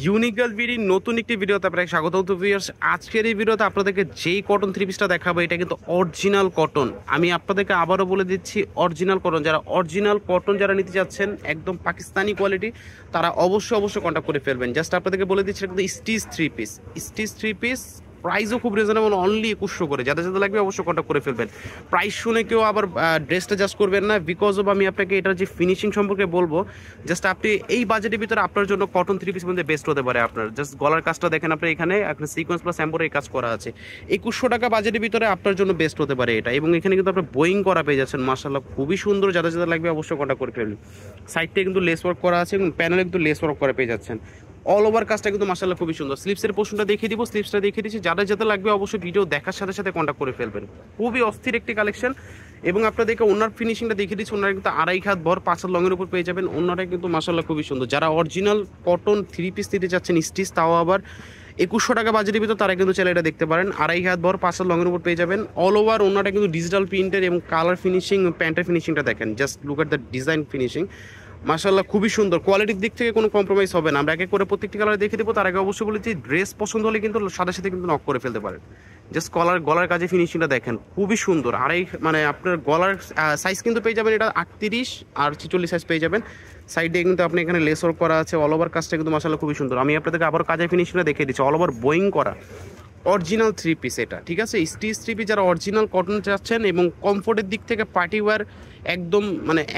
Unique girl বিডির নতুন একটি ভিডিওতে আপনাকে স্বাগত ভিউয়ার্স। আজকের এই ভিডিওতে আপনাদেরকে যেই কটন থ্রি পিসটা দেখাবো এটা কিন্তু অরিজিনাল কটন। আমি আপনাদেরকে আবারও বলে দিচ্ছি অরিজিনাল কটন। যারা অরিজিনাল কটন যারা নিতে যাচ্ছেন একদম পাকিস্তানি কোয়ালিটি তারা অবশ্যই কন্ট্যাক্ট করে ফেলবেন। জাস্ট আপনাদেরকে বলে দিচ্ছি কিন্তু স্টিচ থ্রি পিস প্রাইসও খুব রিজনেবল, অনলি 2100 করে। যাদের যাদের লাগবে অবশ্যই কন্ট্যাক্ট করে ফেলবেন। প্রাইস শুনে কেউ আবার ড্রেসটা জাস্ট করবেন না, বিকজ অফ আমি আপনাকে এটার যে ফিনিশিং সম্পর্কে বলবো। জাস্ট আপনি এই বাজেটের ভিতরে আপনার জন্য কটন থ্রি পিস মধ্যে বেস্ট হতে পারে। আপনার জাস্ট গলার কাজটা দেখেন, আপনি এখানে আপনার সিকোয়েন্স প্লাস এমব্রয়ডারি কাজ করা আছে। 2100 টাকা বাজেটের ভিতরে আপনার জন্য বেস্ট হতে পারে এটা। এবং এখানে কিন্তু আপনার বোয়িং করা পেয়ে যাচ্ছেন, মাশাআল্লাহ খুবই সুন্দর। যাদের যাদের লাগবে অবশ্যই কন্ট্যাক্ট করে ফেলবেন। সাইডটা কিন্তু লেস ওয়ার্ক করা আছে এবং প্যানেলে কিন্তু লেস ওয়ার্ক করা পেয়ে যাচ্ছেন। অল ওভার কাজটা কিন্তু মাশাআল্লাহ খুবই সুন্দর। স্লিপসের পোর্শনটা দেখিয়ে দিব, স্লিপসটা দেখিয়ে দিচ্ছি। যাদের যাদের লাগবে অবশ্যই ভিডিও দেখার সাথে সাথে কন্ট্যাক্ট করে ফেলবেন। খুবই অস্থির একটি কালেকশন। এবং আপনাদেরকে ওনার ফিনিশিংটা দেখিয়ে দিচ্ছি। ওনারা কিন্তু 2.5 হাত ভর 5 হাত লংয়ের উপর পেয়ে যাবেন। ওনারা কিন্তু মাশাআল্লাহ খুবই সুন্দর। যারা অরিজিনাল কটন থ্রি পিস দিতে চাচ্ছেন স্টিচ, তাও আবার 2100 টাকা বাজেটের ভিতর, তারা কিন্তু চাইলে এটা দেখতে পারেন। 2.5 হাত ভর 5 হাত লংয়ের উপর পেয়ে যাবেন। অল ওভার ওনারা কিন্তু ডিজিটাল প্রিন্টের এবং কালার ফিনিশিং, প্যান্টের ফিনিশিংটা দেখেন, just look at the design finishing. মাশাআল্লাহ খুবই সুন্দর। কোয়ালিটির দিক থেকে কোনো কম্প্রোমাইজ হবে না। আমরা এক এক করে প্রত্যেকটি কালার দেখে দেবো। তার আগে অবশ্যই বলেছি ড্রেস পছন্দ হলে কিন্তু সাথে সাথে কিন্তু নক করে ফেলতে পারেন। জাস্ট গলার কাজে ফিনিশিংটা দেখেন, খুবই সুন্দর। আর এই আপনার গলার সাইজ কিন্তু পেয়ে যাবেন এটা 38 আর 46 সাইজ পেয়ে যাবেন। সাইডে কিন্তু আপনি এখানে লেস ওয়ার্ক করা আছে। অল ওভার কাজটা কিন্তু মাশাআল্লাহ খুবই সুন্দর। আমি আপনাদেরকে আবার কাজের ফিনিশিংটা দেখিয়ে দিচ্ছি। অল ওভার বোয়িং করা অরিজিনাল থ্রি পিস এটা, ঠিক আছে। স্টিচ থ্রি পিস যারা অরিজিনাল কটন চাচ্ছেন এবং কমফোর্টের দিক থেকে পার্টি ওয়্যার একদম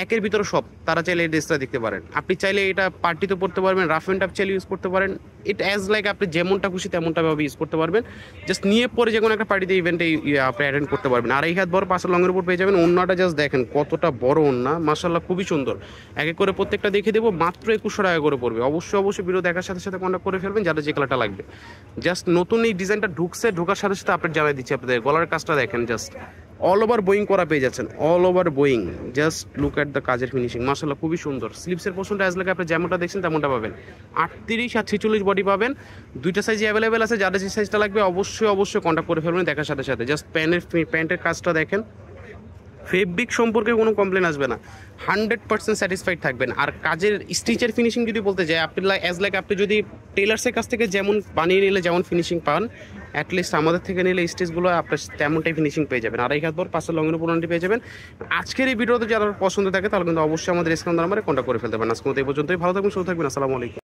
একের ভিতরে সব, তারা চাইলে এই ড্রেসটা দেখতে পারেন। আপনি চাইলে এটা পার্টিতে পড়তে পারবেন, রাফ অ্যান্ড টাফ চাইলে ইউজ করতে পারেন। ইট অ্যাজ লাইক আপনি যেমনটা খুশি তেমনটাভাবে ইউজ করতে পারবেন। জাস্ট নিয়ে পরে যে কোনো একটা পার্টিতে ইভেন্টে আপনি অ্যাটেন্ড করতে পারবেন। 2.5 হাত বড় 5 লংয়ের উপর পেয়ে যাবেন। ওন্নাটা জাস্ট দেখেন কতটা বড় ওন্না, মাশাআল্লাহ খুবই সুন্দর। এক এক করে প্রত্যেকটা দেখে দেবো, মাত্র 2100 টাকা করে পড়বে। অবশ্যই ভিডিও দেখার সাথে সাথে কন্ট্যাক্ট করে ফেলবেন যাদের যে কালারটা লাগবে। জাস্ট নতুন এই ডিজাইনটা ঢোকার সাথে সাথে আপডেট জানিয়ে দিচ্ছি আপনাদের। গলার কাজটা দেখেন, জাস্ট অল ওভার বোয়িং করা পেয়ে যাচ্ছেন। All over Boeing, just look at the কাজের ফিনিশিং, মাশাআল্লাহ খুবই সুন্দর। স্লিপসের পোর্শনটা অ্যাজ লাইক আপনি যেমনটা দেখছেন তেমনটা পাবেন। 38 আর 46 বডি পাবেন। দুইটা সাইজই অ্যাভেলেবেল আছে। যাদের যে সাইজটা লাগবে অবশ্যই কন্ট্যাক্ট করে ফেলবেন দেখার সাথে সাথে। জাস্ট প্যান্টের কাজটা দেখেন, ফেব্রিক সম্পর্কে কোনো কমপ্লেন আসবে না, 100% স্যাটিসফাইড থাকবেন। আর কাজের স্টিচের ফিনিশিং যদি বলতে যাই, আপনি অ্যাজ লাইক আপনি যদি টেলার্সের কাছ থেকে যেমন বানিয়ে নিলে যেমন ফিনিশিং পান, অ্যাটলিস্ট আমাদের থেকে নিলে স্টিচগুলো আপনার তেমনটাই ফিনিশিং পেয়ে যাবেন। 2.5 হাত পর 5 লংয়ের উপর পেয়ে যাবেন। আজকের এই ভিডিওতে যারা পছন্দ থাকে তাহলে কিন্তু অবশ্যই আমাদের স্ক্রিন নাম্বারে কন্ট্যাক্ট করে ফেলতে পারেন। আজকের মতো এই পর্যন্তই। ভালো থাকবেন, সুস্থ থাকবেন। আসসালামু আলাইকুম।